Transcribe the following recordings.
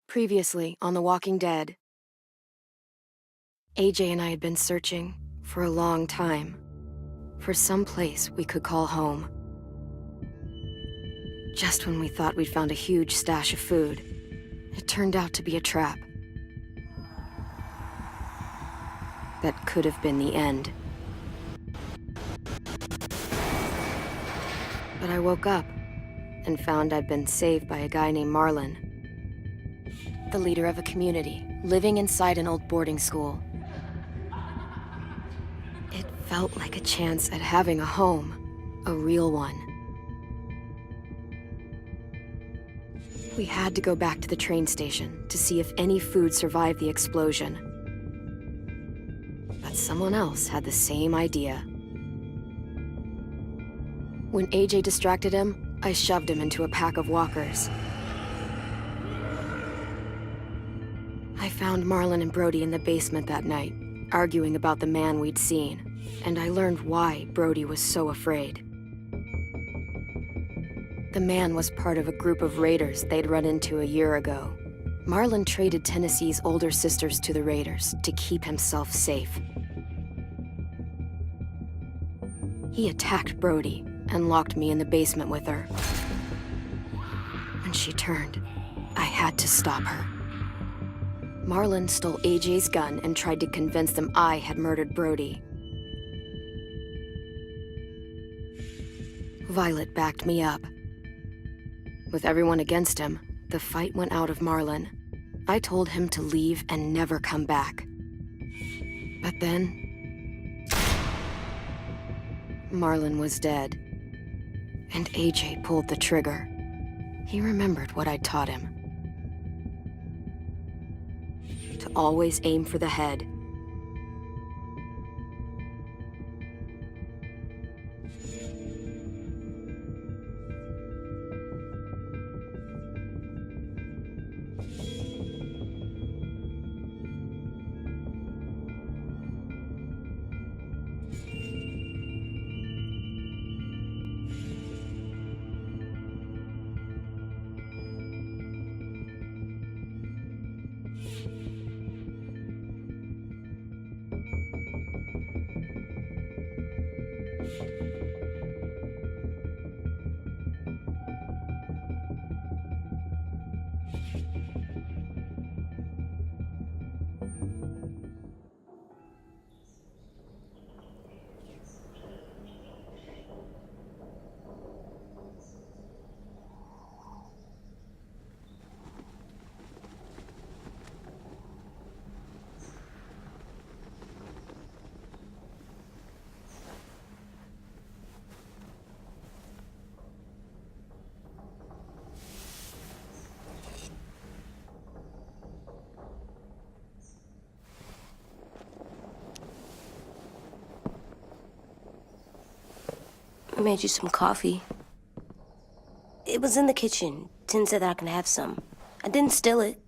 Previously on The Walking Dead, AJ and I had been searching for a long time for some place we could call home. Just when we thought we'd found a huge stash of food, it turned out to be a trap. That could have been the end. But I woke up and found I'd been saved by a guy named Marlon, the leader of a community living inside an old boarding school. It felt like a chance at having a home, a real one. We had to go back to the train station to see if any food survived the explosion. But someone else had the same idea. When AJ distracted him, I shoved him into a pack of walkers. I found Marlon and Brody in the basement that night, arguing about the man we'd seen, and I learned why Brody was so afraid. The man was part of a group of raiders they'd run into a year ago. Marlon traded Tennessee's older sisters to the raiders to keep himself safe. He attacked Brody and locked me in the basement with her. When she turned, I had to stop her. Marlon stole AJ's gun and tried to convince them I had murdered Brody. Violet backed me up. With everyone against him, the fight went out of Marlon. I told him to leave and never come back. But then, Marlon was dead, and AJ pulled the trigger. He remembered what I'd taught him. To always aim for the head. I made you some coffee. It was in the kitchen. Tin said that I can have some. I didn't steal it.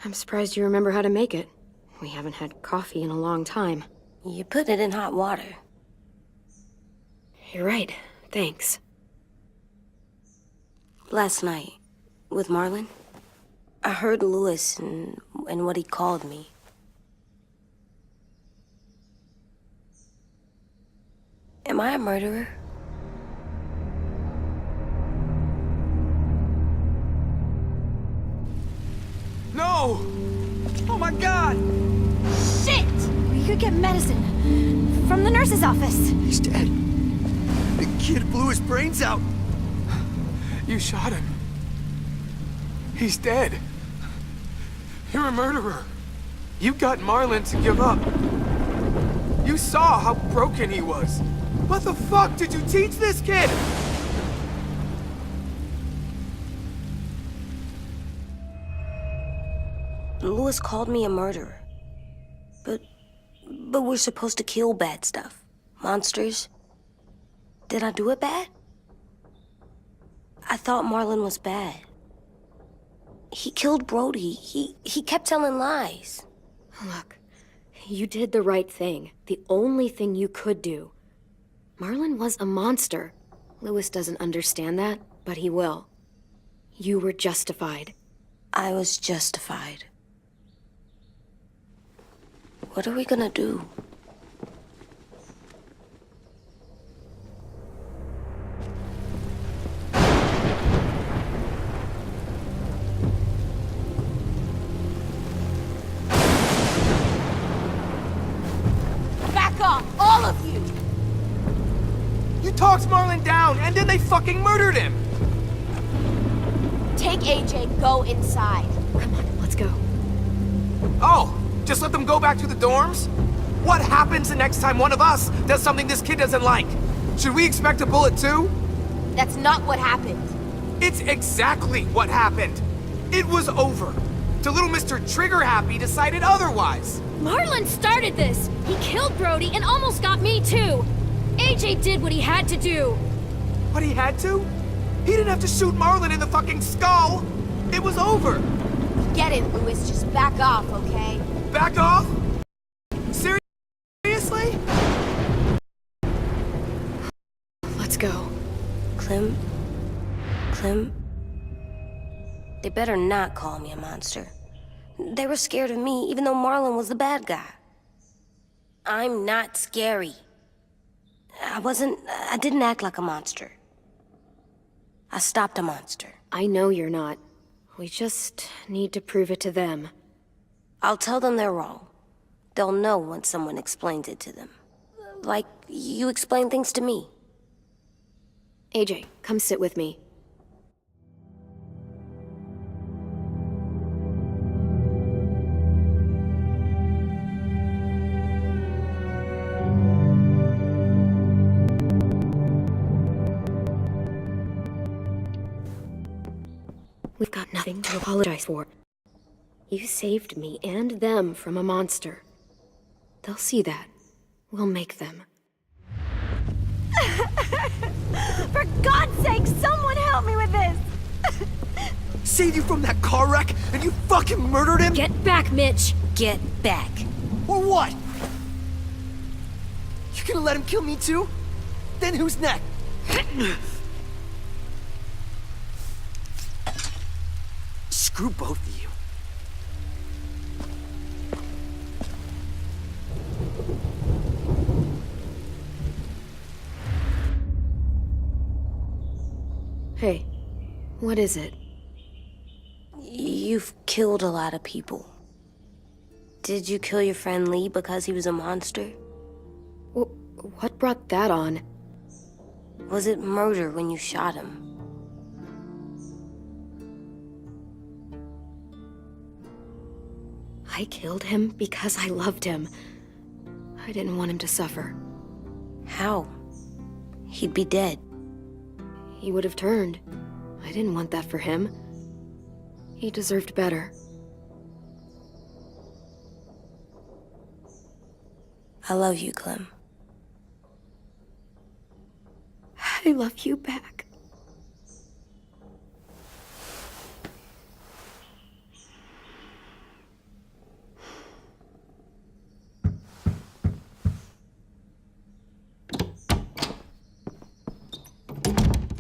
I'm surprised you remember how to make it. We haven't had coffee in a long time. You put it in hot water. You're right. Thanks. Last night, with Marlon, I heard Lewis and what he called me. Am I a murderer? No! Oh my God! Shit! We could get medicine from the nurse's office. He's dead. The kid blew his brains out. You shot him. He's dead. You're a murderer. You got Marlon to give up. You saw how broken he was. What the fuck did you teach this kid? Lewis called me a murderer. But we're supposed to kill bad stuff. Monsters. Did I do it bad? I thought Marlon was bad. He killed Brody. He kept telling lies. Look, You did the right thing. The only thing you could do. Marlon was a monster. Lewis doesn't understand that, but he will. You were justified. I was justified. What are we gonna do? Back off, all of you! You talked Marlon down, and then they fucking murdered him! Take AJ, go inside. Come on, let's go. Oh, just let them go back to the dorms? What happens the next time one of us does something this kid doesn't like? Should we expect a bullet too? That's not what happened. It's exactly what happened. It was over. Till little Mr. Trigger Happy decided otherwise. Marlon started this. He killed Brody and almost got me too. AJ did what he had to do. But he had to? He didn't have to shoot Marlon in the fucking skull. It was over. Get it, Lewis. Just back off, okay? Back off? Seriously? Let's go. Clem? They better not call me a monster. They were scared of me, even though Marlon was the bad guy. I'm not scary. I didn't act like a monster. I stopped a monster. I know you're not. We just need to prove it to them. I'll tell them they're wrong. They'll know once someone explains it to them. Like you explain things to me. AJ, come sit with me. We've got nothing to apologize for. You saved me and them from a monster. They'll see that. We'll make them. For God's sake, someone help me with this! Saved you from that car wreck, and you fucking murdered him? Get back, Mitch! Get back. Or what? You gonna let him kill me too? Then who's next? Screw both of you. Hey, what is it? You've killed a lot of people. Did you kill your friend Lee because he was a monster? What brought that on? Was it murder when you shot him? I killed him because I loved him. I didn't want him to suffer. How? He'd be dead. He would have turned. I didn't want that for him. He deserved better. I love you, Clem. I love you back.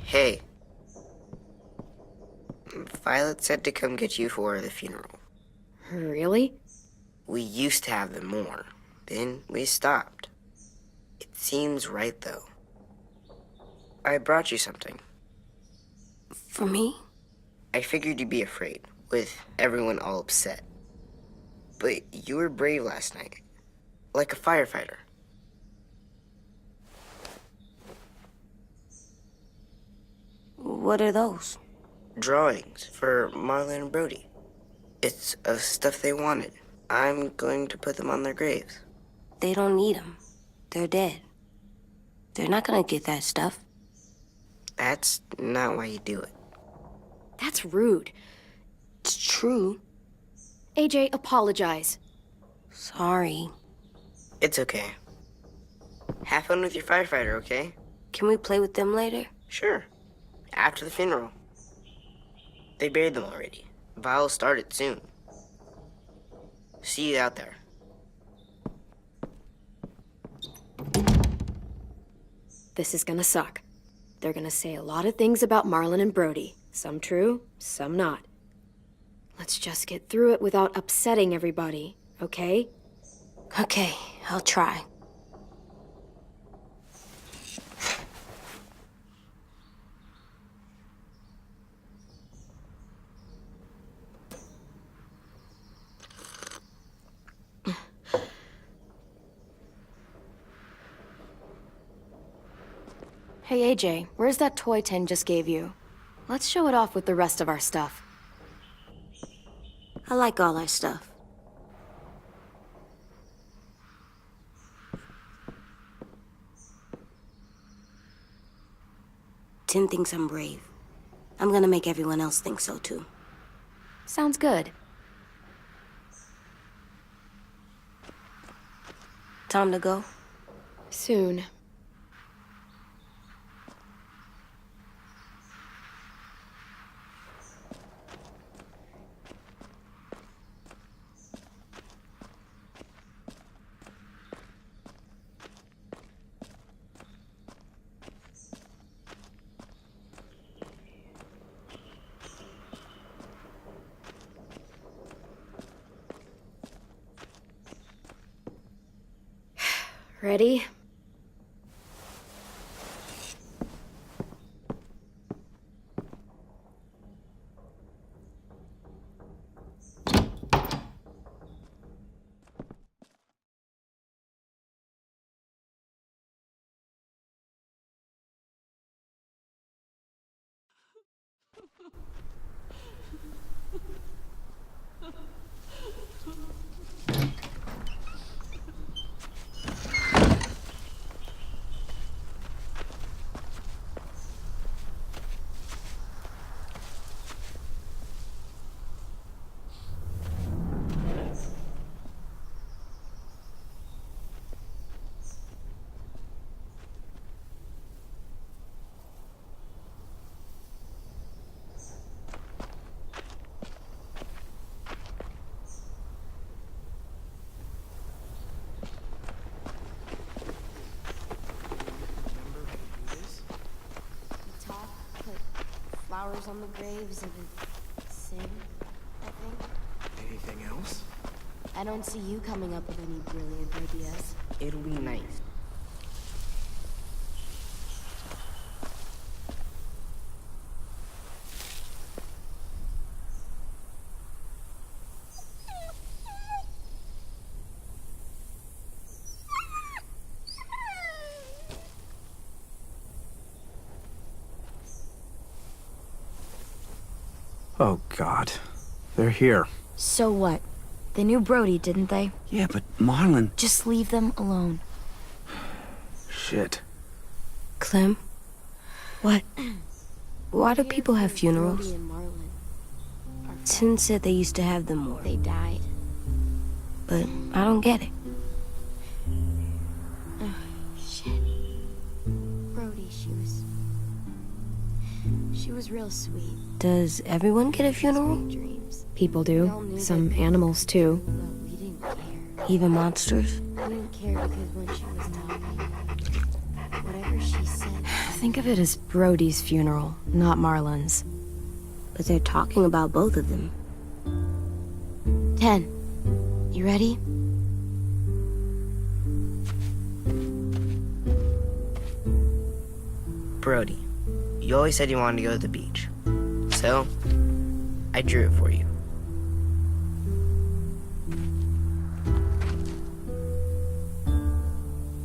Hey. Violet said to come get you for the funeral. Really? We used to have them more. Then we stopped. It seems right, though. I brought you something. For me? I figured you'd be afraid, with everyone all upset. But you were brave last night. Like a firefighter. What are those? Drawings for Marlon and Brody. It's of stuff they wanted. I'm going to put them on their graves. They don't need them. They're dead. They're not gonna get that stuff. That's not why you do it. That's rude. It's true. AJ, apologize. Sorry. It's okay. Have fun with your firefighter, okay? Can we play with them later? Sure. After the funeral. They buried them already. Vio'll start it soon. See you out there. This is gonna suck. They're gonna say a lot of things about Marlon and Brody. Some true, some not. Let's just get through it without upsetting everybody, okay? Okay, I'll try. Hey AJ, where's that toy Ten just gave you? Let's show it off with the rest of our stuff. I like all our stuff. Tim thinks I'm brave. I'm gonna make everyone else think so too. Sounds good. Time to go? Soon. Ready? Flowers on the graves and sing, I think. Anything else? I don't see you coming up with any brilliant ideas. It'll be nice. Oh, God. They're here. So what? They knew Brody, didn't they? Yeah, but Marlon... Just leave them alone. Shit. Clem? What? Why do people have Brody funerals? and Marlon. Tin said they used to have them more, They died. but I don't get it. Shit. Brody, she was real sweet. Does everyone get a funeral? Sweet dreams. People We all do. knew Some that- animals too. But we didn't care. Even monsters? We didn't care because when she was talking, whatever she said, Think of it as Brody's funeral, not Marlon's. But they're talking about both of them. 10. You ready? Brody, you always said you wanted to go to the beach. So, I drew it for you.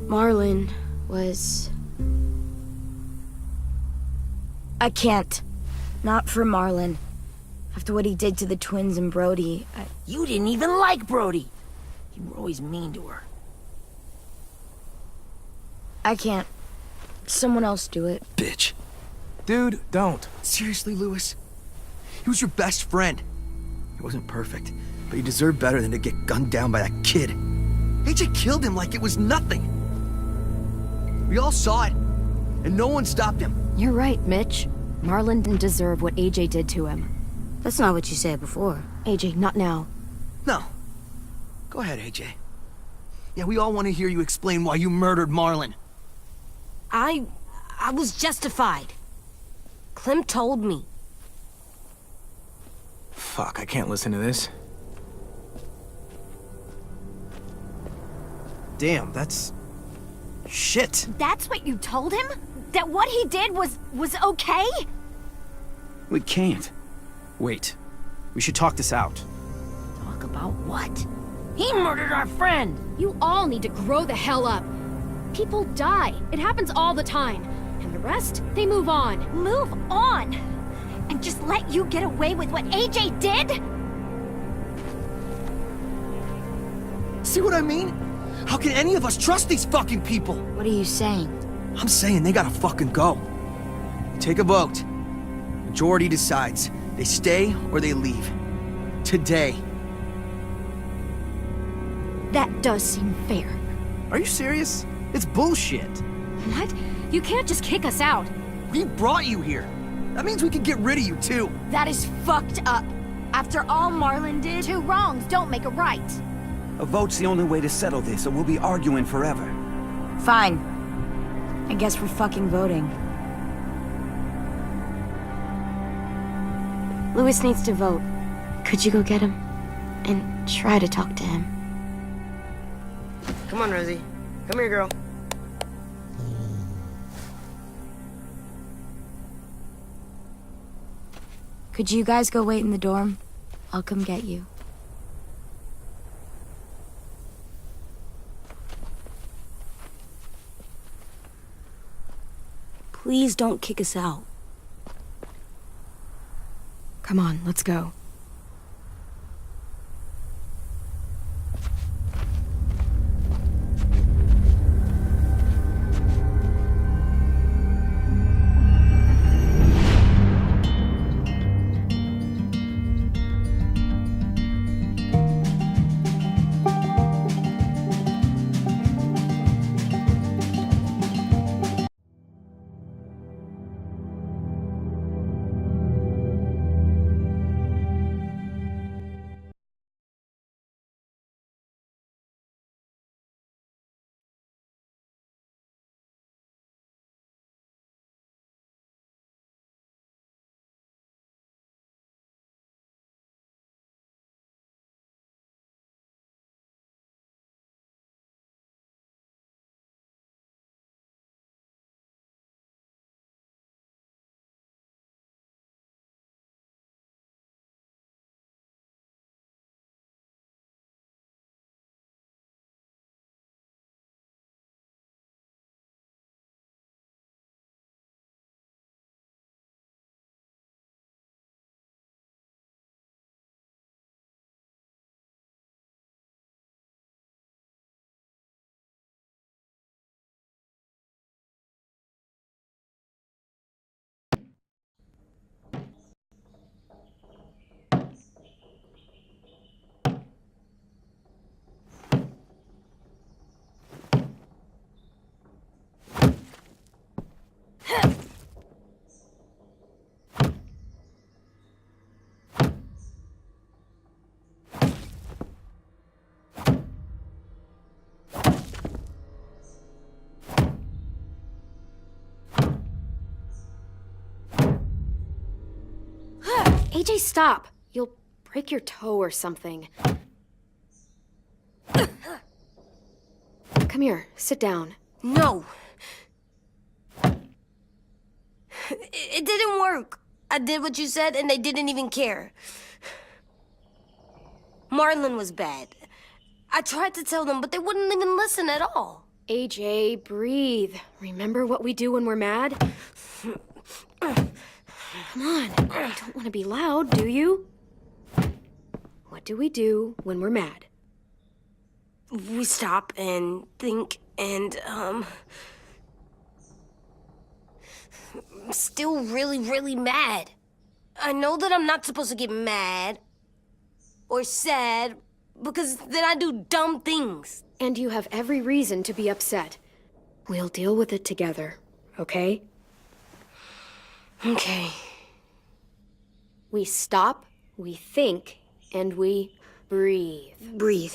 Marlon was... I can't. Not for Marlon. After what he did to the twins and Brody, You didn't even like Brody. You were always mean to her. I can't. Someone else do it. Bitch. Dude, don't. Seriously, Lewis? He was your best friend. He wasn't perfect, but he deserved better than to get gunned down by that kid. AJ killed him like it was nothing. We all saw it, and no one stopped him. You're right, Mitch. Marlon didn't deserve what AJ did to him. That's not what you said before. AJ, not now. No. Go ahead, AJ. Yeah, we all want to hear you explain why you murdered Marlon. I I was justified. Clem told me. Fuck, I can't listen to this. Damn, that's... shit. That's what you told him? That what he did was okay? We can't. Wait. We should talk this out. Talk about what? He murdered our friend! You all need to grow the hell up. People die. It happens all the time. And the rest, they move on. Move on! And just let you get away with what AJ did? See what I mean? How can any of us trust these fucking people? What are you saying? I'm saying they gotta fucking go. Take a vote. Majority decides. They stay or they leave. Today. That does seem fair. Are you serious? It's bullshit. What? You can't just kick us out. We brought you here. That means we can get rid of you too. That is fucked up. After all Marlon did, two wrongs don't make a right. A vote's the only way to settle this, or we'll be arguing forever. Fine. I guess we're fucking voting. Louis needs to vote. Could you go get him? And try to talk to him. Come on, Rosie. Come here, girl. Could you guys go wait in the dorm? I'll come get you. Please don't kick us out. Come on, let's go. AJ, stop. You'll break your toe or something. Come here, sit down. No. It didn't work. I did what you said and they didn't even care. Marlon was bad. I tried to tell them, but they wouldn't even listen at all. AJ, breathe. Remember what we do when we're mad? Come on, you don't want to be loud, do you? What do we do when we're mad? We stop and think and, I'm still really, really mad. I know that I'm not supposed to get mad or sad because then I do dumb things. And you have every reason to be upset. We'll deal with it together, okay? Okay. We stop, we think, and we breathe. Breathe.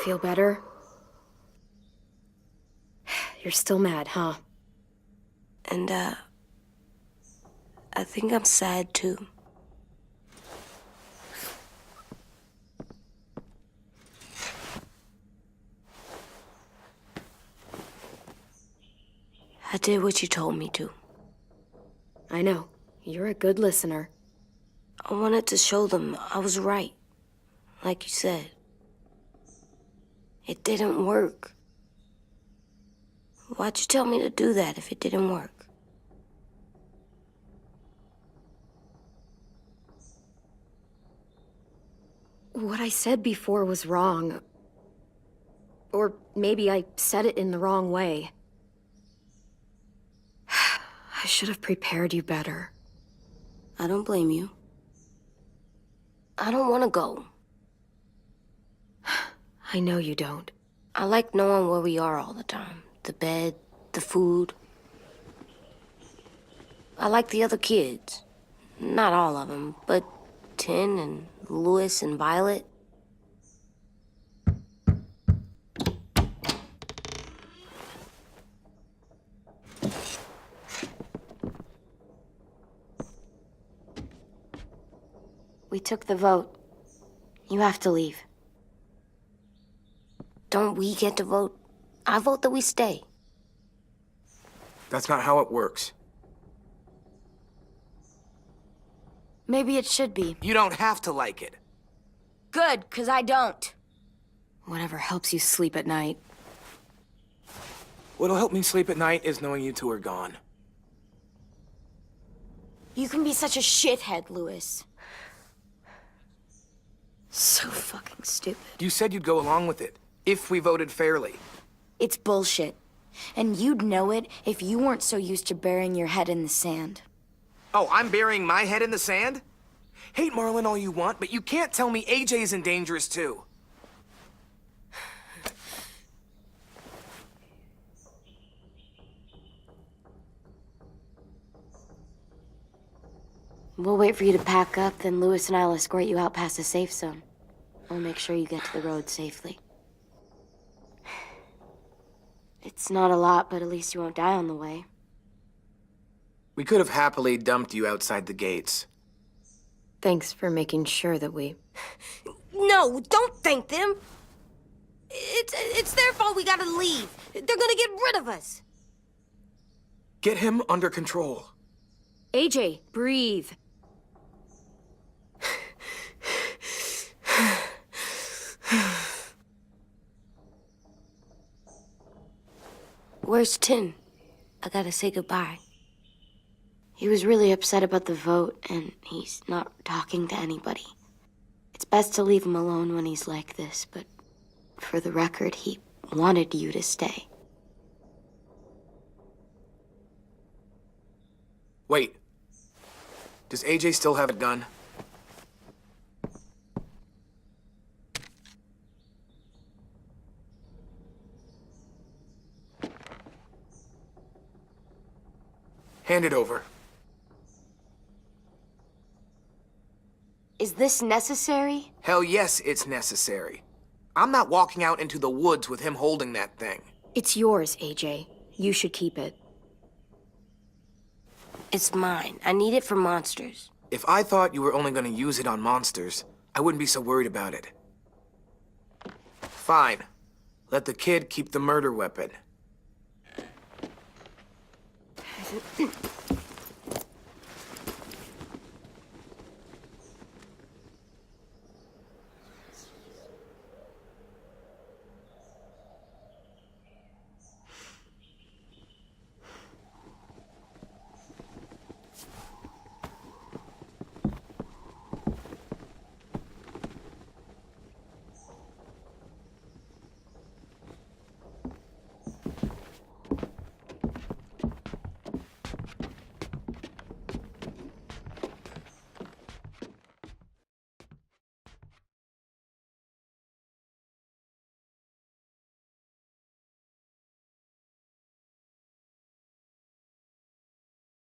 Feel better? You're still mad, huh? And, I think I'm sad too. I did what you told me to. I know. You're a good listener. I wanted to show them I was right. Like you said. It didn't work. Why'd you tell me to do that if it didn't work? What I said before was wrong. Or maybe I said it in the wrong way. I should have prepared you better. I don't blame you. I don't want to go. I know you don't. I like knowing where we are all the time. The bed, the food. I like the other kids. Not all of them, but Tin and Louis and Violet. We took the vote. You have to leave. Don't we get to vote? I vote that we stay. That's not how it works. Maybe it should be. You don't have to like it. Good, 'cause I don't. Whatever helps you sleep at night. What'll help me sleep at night is knowing you two are gone. You can be such a shithead, Louis. So fucking stupid. You said you'd go along with it, if we voted fairly. It's bullshit. And you'd know it if you weren't so used to burying your head in the sand. Oh, I'm burying my head in the sand? Hate Marlon all you want, but you can't tell me AJ isn't dangerous too. We'll wait for you to pack up, then Louis and I'll escort you out past the safe zone. We'll make sure you get to the road safely. It's not a lot, but at least you won't die on the way. We could have happily dumped you outside the gates. Thanks for making sure that we... No, don't thank them. It's their fault we gotta leave. They're gonna get rid of us. Get him under control. AJ, breathe. Where's Tin? I gotta say goodbye. He was really upset about the vote, and he's not talking to anybody. It's best to leave him alone when he's like this, but for the record, he wanted you to stay. Wait. Does AJ still have a gun? Hand it over. Is this necessary? Hell yes, it's necessary. I'm not walking out into the woods with him holding that thing. It's yours, AJ. You should keep it. It's mine. I need it for monsters. If I thought you were only gonna use it on monsters, I wouldn't be so worried about it. Fine. Let the kid keep the murder weapon.